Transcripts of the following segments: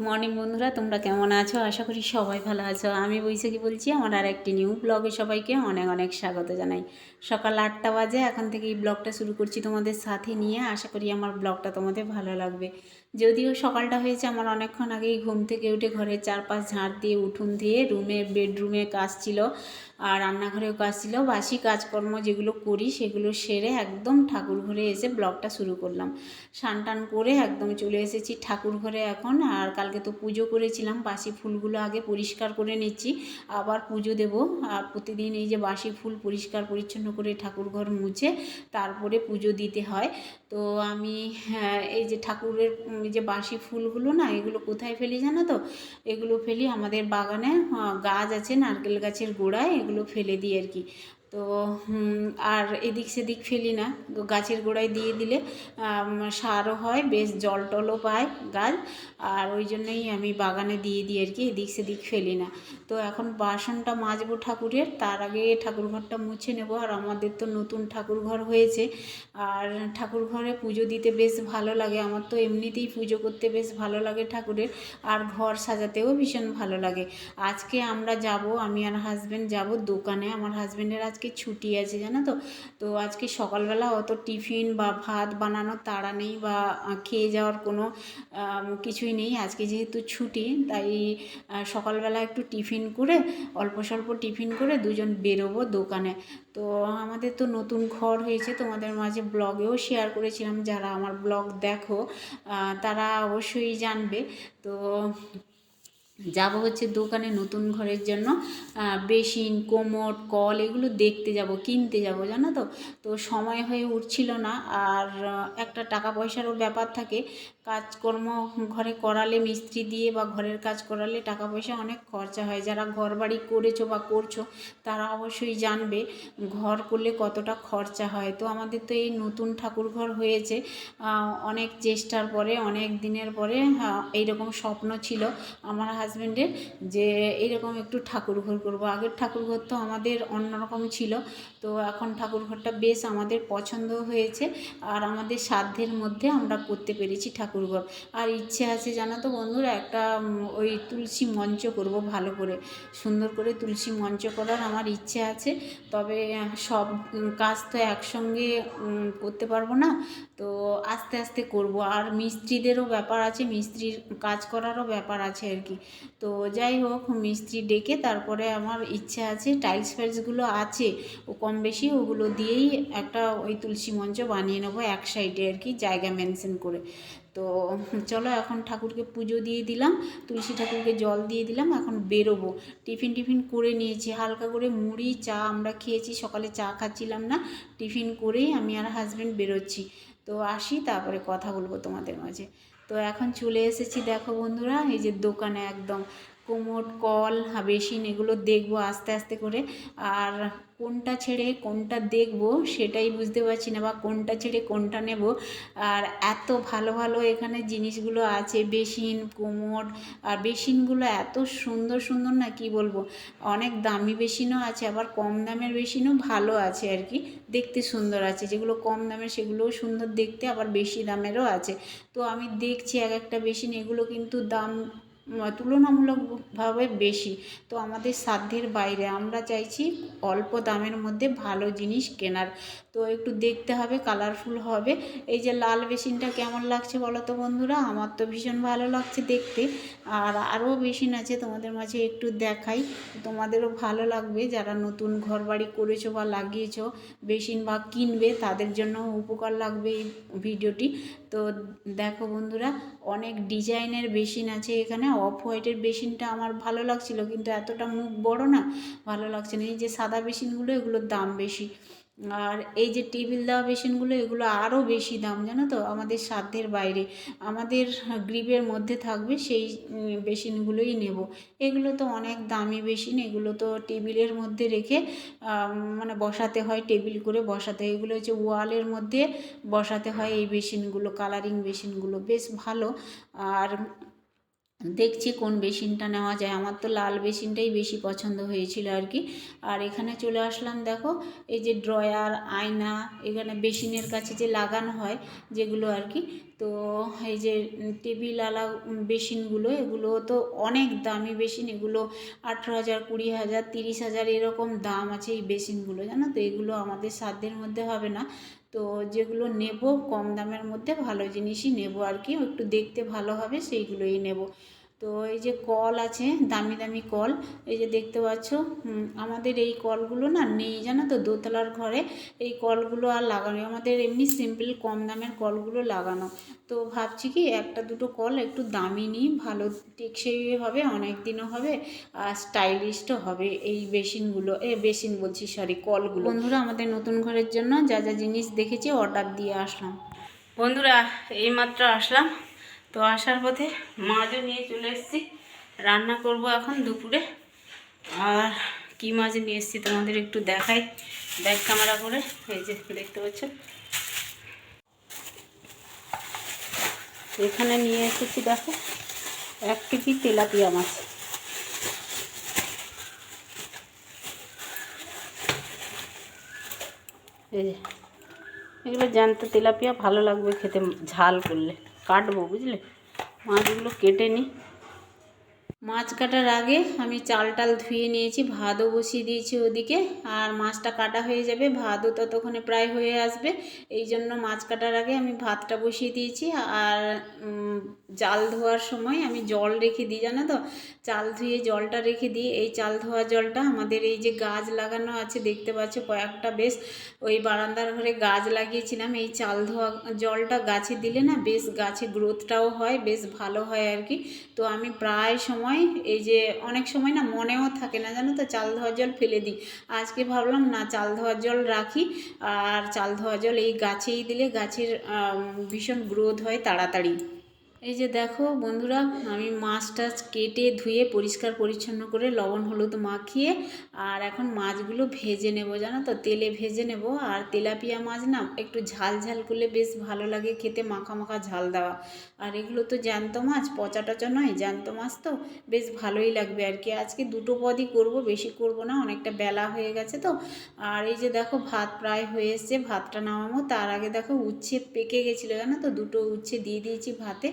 Morning বন্ধুরা, তোমরা কেমন আছো? আশা করি সবাই ভালো আছো। আমি বৈশাখী বলছি। আমার আর একটি নিউ ব্লগে সবাইকে অনেক অনেক স্বাগত জানাই। সকাল 8টা বাজে, এখন থেকে এই ব্লগটা শুরু করছি তোমাদের সাথে নিয়ে। আশা করি আমার ব্লগটা তোমাদের ভালো লাগবে। যদিও সকালটা হয়েছে আমার অনেকক্ষণ আগেই, ঘুম থেকে উঠে ঘরের চারপাশ ঝাঁট দিয়ে, উঠোন দিয়ে, বেডরুমে কাজ ছিল আর রান্নাঘরেও কাজ ছিল। বাসি কাজকর্ম যেগুলো করি সেগুলো সেরে একদম ঠাকুর ঘরে এসে ব্লগটা শুরু করলাম। স্নান টান করে একদম চলে এসেছি ঠাকুর ঘরে এখন। আর কালকে তো পুজো করেছিলাম, বাসি ফুলগুলো আগে পরিষ্কার করে নিচ্ছি, আবার পুজো দেব। আর প্রতিদিন এই যে বাসি ফুল পরিষ্কার পরিচ্ছন্ন করে ঠাকুর ঘর মুছে তারপরে পুজো দিতে হয়। তো আমি এই যে ঠাকুরের যে বাসি ফুলগুলো না, এগুলো কোথায় ফেলি জানো তো? এগুলো ফেলি আমাদের বাগানে, গাছ আছে নারকেল গাছের গোড়ায়, এগুলো ফেলে দিই আর কি। তো আর এদিক সেদিক ফেলি না, গাছের গোড়ায় দিয়ে দিলে সারও হয়, বেশ জল টলও পায় গাছ। আর ওই জন্যই আমি বাগানে দিয়ে দিই আর কি, এদিক সেদিক ফেলি না। তো এখন বাসনটা মাজবো ঠাকুরের, তার আগে ঠাকুর ঘরটা মুছে নেব। আর আমাদের তো নতুন ঠাকুর ঘর হয়েছে, আর ঠাকুর ঘরে পুজো দিতে বেশ ভালো লাগে। আমার তো এমনিতেই পুজো করতে বেশ ভালো লাগে ঠাকুরের, আর ঘর সাজাতেও ভীষণ ভালো লাগে। আজকে আমরা যাব, আমি আর হাজব্যান্ড যাব দোকানে। আমার হাজব্যান্ডের আজকে ছুটি আছে জানো তো। তো আজকে সকালবেলা অত টিফিন বা ভাত বানানোর তাড়া নেই, বা খেয়ে যাওয়ার কোনো কিছুই নেই। আজকে যেহেতু ছুটি, তাই সকালবেলা একটু টিফিন করে, অল্প স্বল্প টিফিন করে দুজন বেরোবো দোকানে। তো আমাদের তো নতুন ঘর হয়েছে, তোমাদের মাঝে ব্লগেও শেয়ার করেছিলাম। যারা আমার ব্লগ দেখো তারা অবশ্যই জানবে। তো যাব হচ্ছে দোকানে নতুন ঘরের জন্য বেসিন, কোমোড, কল এগুলো দেখতে যাব, কিনতে যাব জানো তো। তো সময় হয়ে উঠছিল না। আর একটা টাকা পয়সারও ব্যাপার থাকে। কাজকর্ম ঘরে করালে, মিস্ত্রি দিয়ে বা ঘরের কাজ করালে টাকা পয়সা অনেক খরচা হয়। যারা ঘর বাড়ি করেছো বা করছো তারা অবশ্যই জানবে ঘর করলে কতটা খরচা হয়। তো আমাদের তো এই নতুন ঠাকুর ঘর হয়েছে, অনেক চেষ্টার পরে, অনেক দিনের পরে এইরকম স্বপ্ন ছিল আমার হাজব্যান্ডের, যে এইরকম একটু ঠাকুর ঘর করবো। আগের ঠাকুর ঘর তো আমাদের অন্যরকম ছিল। তো এখন ঠাকুর ঘরটা বেশ আমাদের পছন্দ হয়েছে, আর আমাদের সাধ্যের মধ্যে আমরা করতে পেরেছি ঠাকুর ঘর। আর ইচ্ছে আছে জানো তো বন্ধুরা, একটা ওই তুলসী মঞ্চ করব, ভালো করে সুন্দর করে তুলসী মঞ্চ করার আমার ইচ্ছে আছে। তবে সব কাজ তো একসঙ্গে করতে পারবো না, তো আস্তে আস্তে করব। আর মিস্ত্রিদেরও ব্যাপার আছে, মিস্ত্রির কাজ করারও ব্যাপার আছে আর কি। তো যাই হোক, মিস্ত্রি ডেকে তারপরে আমার ইচ্ছে আছে, টাইলস ফাইলসগুলো আছে ও কম বেশি, ওগুলো দিয়েই একটা ওই তুলসী মঞ্চ বানিয়ে নেবো এক সাইডে আর কি, জায়গা মেনশন করে। তো চলো, এখন ঠাকুরকে পুজো দিয়ে দিলাম, তুলসী ঠাকুরকে জল দিয়ে দিলাম, এখন বেরোবো। টিফিন করে নিয়েছি, হালকা করে মুড়ি চা আমরা খেয়েছি, সকালে চা খাচ্ছিলাম না। টিফিন করেই আমি আর হাজব্যান্ড বেরোচ্ছি। তো আসি, তারপরে কথা বলবো তোমাদের মাঝে। তো এখন চলে এসেছি দেখো বন্ধুরা, এই যে দোকানে একদম কোমোড, কল, বেসিন এগুলো দেখবো আস্তে আস্তে করে। আর কোনটা ছেড়ে কোনটা দেখবো সেটাই বুঝতে পারছি না, বা কোনটা ছেড়ে কোনটা নেব। আর এত ভালো ভালো এখানে জিনিসগুলো আছে, বেসিন, কোমোড। আর বেসিনগুলো এত সুন্দর সুন্দর না, কি বলবো। অনেক দামি বেসিনও আছে, আবার কম দামের বেসিনও ভালো আছে আর কি, দেখতে সুন্দর আছে। যেগুলো কম দামের সেগুলোও সুন্দর দেখতে, আবার বেশি দামেরও আছে। তো আমি দেখছি এক একটা বেসিন, এগুলো কিন্তু দাম তুলনামূলকভাবে বেশি। তো আমাদের সাধ্যের বাইরে, আমরা চাইছি অল্প দামের মধ্যে ভালো জিনিস কেনার। তো একটু দেখতে হবে, কালারফুল হবে। এই যে লাল বেসিনটা কেমন লাগছে বলো তো বন্ধুরা? আমার তো ভীষণ ভালো লাগছে দেখতে। আর আরও বেসিন আছে, তোমাদের মাঝে একটু দেখাই, তোমাদেরও ভালো লাগবে। যারা নতুন ঘর বাড়ি করেছো বা লাগিয়েছো বেসিন বা কিনবে, তাদের জন্য উপকার লাগবে এই ভিডিওটি। তো দেখো বন্ধুরা, অনেক ডিজাইনের বেসিন আছে এখানে। অফ হোয়াইটের বেসিনটা আমার ভালো লাগছিল, কিন্তু এতটা মুখ বড় না, ভালো লাগছে না। এই যে সাদা বেসিনগুলো, এগুলোর দাম বেশি। আর এই যে টেবিল দেওয়া বেসিনগুলো, এগুলো আরও বেশি দাম জানো তো, আমাদের সাধ্যের বাইরে। আমাদের গ্রিপের মধ্যে থাকবে সেই বেসিনগুলোই নেব। এগুলো তো অনেক দামি বেসিন, এগুলো তো টেবিলের মধ্যে রেখে মানে বসাতে হয়, টেবিল করে বসাতে হয়। এগুলো হচ্ছে ওয়ালের মধ্যে বসাতে হয় এই বেসিনগুলো, কালারিং বেসিনগুলো বেশ ভালো। আর দেখছি কোন বেসিনটা নেওয়া যায়। আমার তো লাল বেসিনটাই বেশি পছন্দ হয়েছিল আর কি। আর এখানে চলে আসলাম দেখো, এই যে ড্রয়ার, আয়না, এখানে বেসিনের কাছে যে লাগানো হয় যেগুলো আর কি, তো এই যে টেবিলওয়ালা বেসিনগুলো, এগুলো তো অনেক দামি বেসিন, এগুলো 18,000, 20,000, 30,000 এরকম দাম আছে এই বেসিনগুলো, জানো তো। এগুলো আমাদের সাধ্যের মধ্যে হবে না। তো যেগুলো নেব কম দামের মধ্যে ভালো জিনিসই নেব আর কি, একটু দেখতে ভালো হবে সেইগুলোই নেব। তো এই যে কল আছে, দামি দামি কল, এই যে দেখতে পাচ্ছ। আমাদের এই কলগুলো না নেই, জানো তো, দোতলার ঘরে এই কলগুলো আর লাগানো, আমাদের এমনি সিম্পল কম দামের কলগুলো লাগানো। তো ভাবছি কি একটা দুটো কল একটু দামি নিই, ভালো টেকসই হবে, অনেক দিনও হবে আর স্টাইলিশও হবে এই বেসিনগুলো, বেসিন বলছি সরি, কলগুলো। বন্ধুরা, আমাদের নতুন ঘরের জন্য যা যা জিনিস দেখেছি অর্ডার দিয়ে আসলাম। বন্ধুরা, এইমাত্র আসলাম, তো আসার পথে মাছও নিয়ে চলে এসেছি, রান্না করব এখন দুপুরে। আর কি মাছ নিয়ে এসেছি তোমাদের একটু দেখাই ব্যাক ক্যামেরা করে। এই যে দেখতে পাচ্ছ, এখানে নিয়ে এসেছি, দেখো 1 কেজি তেলাপিয়া মাছ। এই যে এগুলো জ্যান্ত তেলাপিয়া, ভালো লাগবে খেতে ঝাল করলে। কাটবো, বুঝলে, মাছগুলো কেটে নিই। মাছ কাটার আগে আমি চাল টাল ধুয়ে নিয়েছি, ভাতও বসিয়ে দিয়েছি ওদিকে, আর মাছটা কাটা হয়ে যাবে, ভাতও ততক্ষণে প্রায় হয়ে আসবে। এই জন্য মাছ কাটার আগে আমি ভাতটা বসিয়ে দিয়েছি। আর চাল ধোয়ার সময় আমি জল রেখে দিই, জানো তো, চাল ধুয়ে জলটা রেখে দিই। এই চাল ধোয়া জলটা আমাদের এই যে গাছ লাগানো আছে, দেখতে পাচ্ছ কয়েকটা, বেশ ওই বারান্দার ঘরে গাছ লাগিয়েছিলাম, এই চাল ধোয়া জলটা গাছে দিলে না বেশ গাছে গ্রোথটাও হয়, বেশ ভালো হয় আর কি। তো আমি প্রায় সময়, এই যে অনেক সময় না মনেও থাকে না, জানো তো, চাল ধোয়ার জল ফেলে দিই। আজকে ভাবলাম না, চাল ধোয়ার জল রাখি, আর চাল ধোয়া জল এই গাছেই দিলে গাছের ভীষণ গ্রোথ হয় তাড়াতাড়ি। এই যে দেখো বন্ধুরা, আমি মাছ টাছ কেটে ধুয়ে পরিষ্কার পরিচ্ছন্ন করে লবণ হলুদ মাখিয়ে আর এখন মাছগুলো ভেজে নেব, জানো তো, তেলে ভেজে নেব। আর তেলাপিয়া মাছ না একটু ঝাল ঝাল করলে বেশ ভালো লাগে খেতে, মাখা মাখা ঝাল দেওয়া। আর এগুলো তো জ্যান্ত মাছ, পচা টচা নয়, জ্যান্ত মাছ, তো বেশ ভালোই লাগবে আর কি। আজকে দুটো পদই করব, বেশি করব না, অনেকটা বেলা হয়ে গেছে তো। আর এই যে দেখো ভাত প্রায় হয়ে এসছে, ভাতটা নামাবো তার আগে দেখো উচ্ছে পেকে গেছিলো, জানো তো, দুটো উচ্ছে দিয়ে দিয়েছি ভাতে।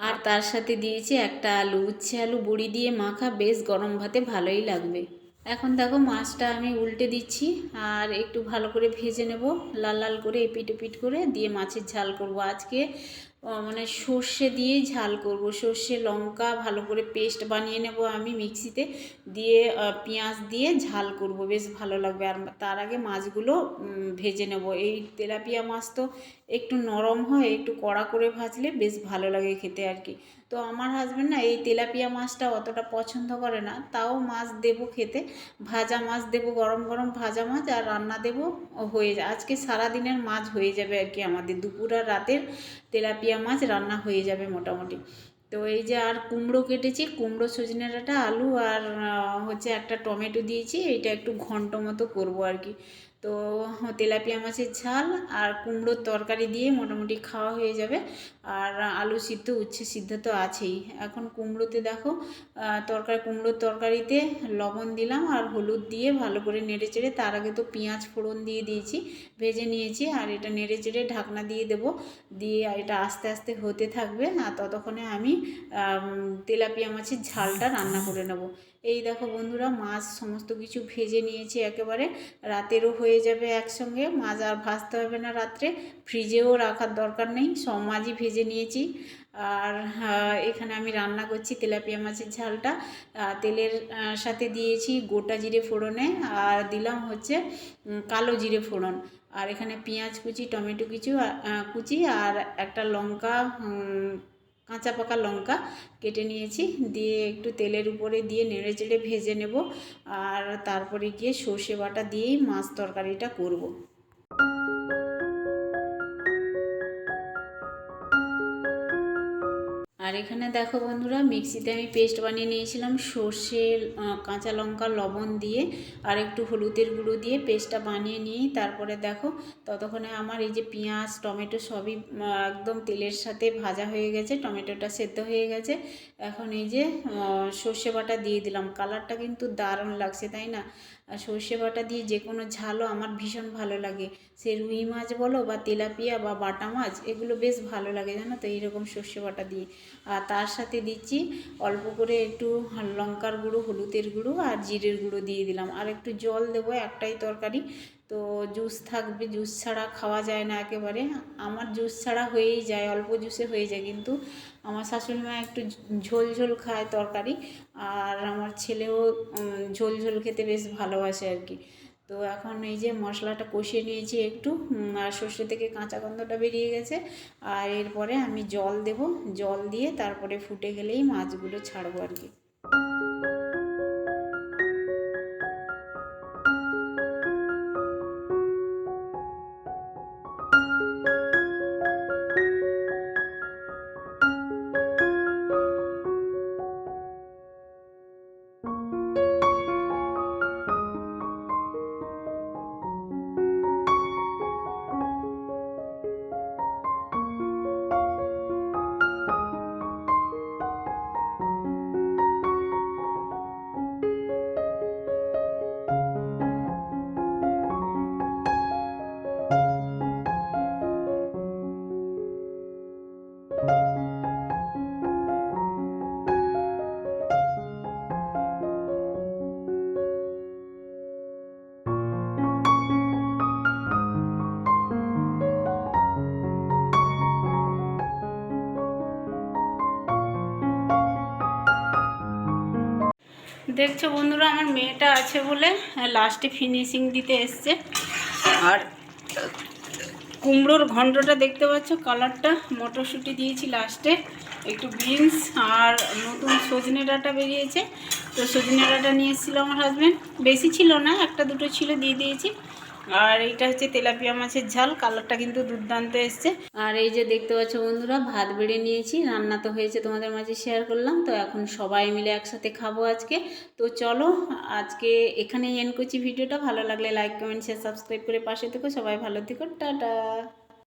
আর তার সাথে দিয়েছি একটা আলু, উচ্ছে আলু বড়ি দিয়ে মাখা, বেশ গরম ভাতে ভালোই লাগবে। এখন দেখো মাছটা আমি উল্টে দিচ্ছি আর একটু ভালো করে ভেজে নেব, লাল লাল করে এপিট ওপিট করে, দিয়ে মাছের ঝাল করব আজকে। মানে সর্ষে দিয়েই ঝাল করব, সর্ষে লঙ্কা ভালো করে পেস্ট বানিয়ে নেব আমি মিক্সিতে, দিয়ে পেঁয়াজ দিয়ে ঝাল করব, বেশ ভালো লাগবে। আর তার আগে মাছগুলো ভেজে নেব। এই তেলাপিয়া মাছ তো একটু নরম হয়, একটু কড়া করে ভাজলে বেশ ভালো লাগে খেতে আর কি। তো আমার হাজব্যান্ড না এই তেলাপিয়া মাছটা অতটা পছন্দ করে না, তাও মাছ দেবো খেতে, ভাজা মাছ দেবো, গরম গরম ভাজা মাছ, আর রান্না দেবো, হয়ে যায় আজকে সারাদিনের মাছ হয়ে যাবে আর কি, আমাদের দুপুর আর রাতের তেলাপিয়া মাছ রান্না হয়ে যাবে মোটামুটি। তো এই যে আর কুমড়ো কেটেছি, কুমড়ো, সজনে ডাঁটা, আলু আর হচ্ছে একটা টমেটো দিয়েছি, এটা একটু ঘন্ট মতো করবো আর কি। তো তেলাপিয়া মাছের ঝাল আর কুমড়োর তরকারি দিয়ে মোটামুটি খাওয়া হয়ে যাবে। আর আলু সিদ্ধ, উচ্ছে সিদ্ধ তো আছেই। এখন কুমড়োতে দেখো কুমড়োর তরকারিতে লবণ দিলাম আর হলুদ দিয়ে ভালো করে নেড়ে চেড়ে, তার আগে তো পেঁয়াজ ফোড়ন দিয়ে দিয়েছি, ভেজে নিয়েছি, আর এটা নেড়ে চেড়ে ঢাকনা দিয়ে দেবো, দিয়ে এটা আস্তে আস্তে হতে থাকবে। আর ততক্ষণে আমি তেলাপিয়া মাছের ঝালটা রান্না করে নেব। এই দেখো বন্ধুরা, মাছ সমস্ত কিছু ভেজে নিয়েছি একেবারে, রাতেরও হয়ে যাবে একসঙ্গে, মাছ আর ভাজতে হবে না রাত্রে, ফ্রিজেও রাখার দরকার নেই, সব মাছই ভেজে নিয়েছি। আর এখানে আমি রান্না করছি তেলাপিয়া মাছের ঝালটা, তেলের সাথে দিয়েছি গোটা জিরে ফোড়নে, আর দিলাম হচ্ছে কালো জিরে ফোড়ন, আর এখানে পেঁয়াজ কুচি, টমেটো কুচি, আর একটা লঙ্কা, কাঁচা পাকা লঙ্কা কেটে নিয়েছি, দিয়ে একটু তেলের উপরে দিয়ে নেড়ে চেড়ে ভেজে নেব। আর তারপরে গিয়ে সর্ষে বাটা দিয়েই মাছ তরকারিটা করব। আর এখানে দেখো বন্ধুরা, মিক্সিতে আমি পেস্ট বানিয়ে নিয়েছিলাম সর্ষে, কাঁচা লঙ্কা, লবণ দিয়ে আর একটু হলুদের গুঁড়ো দিয়ে পেস্টটা বানিয়ে নিই। তারপরে দেখো ততক্ষণে আমার এই যে পেঁয়াজ টমেটো সবই একদম তেলের সাথে ভাজা হয়ে গেছে, টমেটোটা সেদ্ধ হয়ে গেছে। এখন এই যে সর্ষে বাটা দিয়ে দিলাম, কালারটা কিন্তু দারুণ লাগছে, তাই না? আর সর্ষে বাটা দিয়ে যে কোনো ঝালও আমার ভীষণ ভালো লাগে, সে রুই মাছ বলো বা তেলাপিয়া বা বাটা মাছ, এগুলো বেশ ভালো লাগে জানো তো এইরকম সর্ষে বাটা দিয়ে। আর তার সাথে দিচ্ছি অল্প করে একটু লঙ্কার গুঁড়ো, হলুদের গুঁড়ো আর জিরের গুঁড়ো দিয়ে দিলাম, আর একটু জল দেবো, একটাই তরকারি তো জুস থাকবে, জুস ছাড়া খাওয়া যায় না একেবারে। আমার জুস ছাড়া হয়েই যায়, অল্প জুসে হয়ে যায়, কিন্তু আমার শাশুড়ি মা একটু ঝোল ঝোল খায় তরকারি, আর আমার ছেলেও ঝোল ঝোল খেতে বেশ ভালোবাসে আর কি। তো এখন এই যে মশলাটা কষিয়ে নিয়েছি একটু, আর সর্ষে থেকে কাঁচা গন্ধটা বেরিয়ে গেছে, আর এরপরে আমি জল দেব, জল দিয়ে তারপরে ফুটে গেলেই মাছগুলো ছাড়বো আর কি। দেখছো বন্ধুরা, আমার মেয়েটা আছে বলে লাস্টে ফিনিশিং দিতে এসছে। আর কুমড়োর ঘন্টটা দেখতে পাচ্ছ, কালারটা মটরশুঁটি দিয়েছি লাস্টে, একটু বিনস আর নতুন সজনে ডাঁটা বেরিয়েছে, তো সজনে ডাঁটা নিয়ে এসেছিলো আমার হাজব্যান্ড, বেশি ছিল না, একটা দুটো ছিল, দিয়ে দিয়েছি। আর এইটা হচ্ছে তেলাপিয়া মাছের ঝাল, কালারটা কিন্তু দুর্দান্ত এসছে। আর এই যে দেখতে পাচ্ছ বন্ধুরা, ভাত বেড়ে নিয়েছি, রান্না তো হয়েছে, তোমাদের মাঝে শেয়ার করলাম। তো এখন সবাই মিলে একসাথে খাবো আজকে। তো চলো আজকে এখানেই এন্ড করছি ভিডিওটা। ভালো লাগলে লাইক, কমেন্ট, শেয়ার, সাবস্ক্রাইব করে পাশে থেকো। সবাই ভালো থেকো, টাটা।